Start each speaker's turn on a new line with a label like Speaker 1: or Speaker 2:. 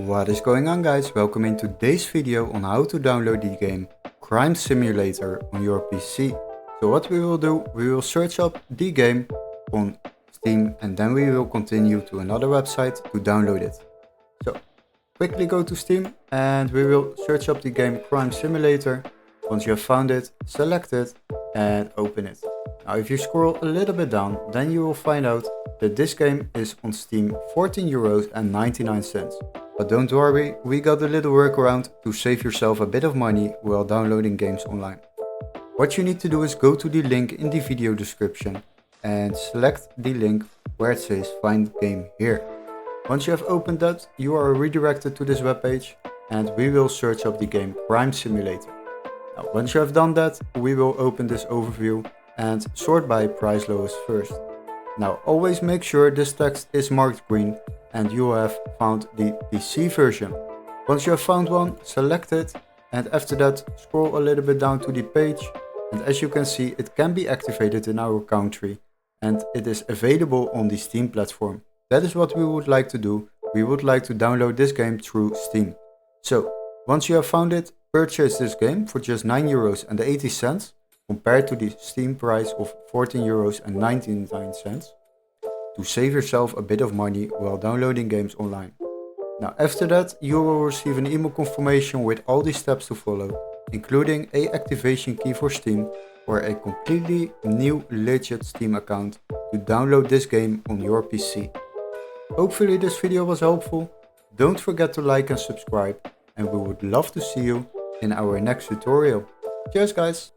Speaker 1: What is going on, guys? Welcome in today's video on how to download the game Crime Simulator on your PC. So what we will do, we will search up the game on Steam and then we will continue to another website to download it. So quickly go to Steam and we will search up the game Crime Simulator. Once you have found it, select it and open it. Now if you scroll a little bit down, then you will find out that this game is on Steam €14.99. But don't worry, we got a little workaround to save yourself a bit of money while downloading games online. What you need to do is go to the link in the video description and select the link where it says find game here. Once you have opened that, you are redirected to this webpage and we will search up the game Crime Simulator. Now, once you have done that, we will open this overview and sort by price lowest first. Now always make sure this text is marked green and you have found the PC version. Once you have found one, select it and after that scroll a little bit down to the page, and as you can see it can be activated in our country and it is available on the Steam platform. That is what we would like to do. We would like to download this game through Steam. So once you have found it, purchase this game for just €9.80 compared to the Steam price of €14.99 to save yourself a bit of money while downloading games online. Now after that you will receive an email confirmation with all the steps to follow, including a activation key for Steam or a completely new legit Steam account to download this game on your PC. Hopefully this video was helpful. Don't forget to like and subscribe and we would love to see you in our next tutorial. Cheers guys!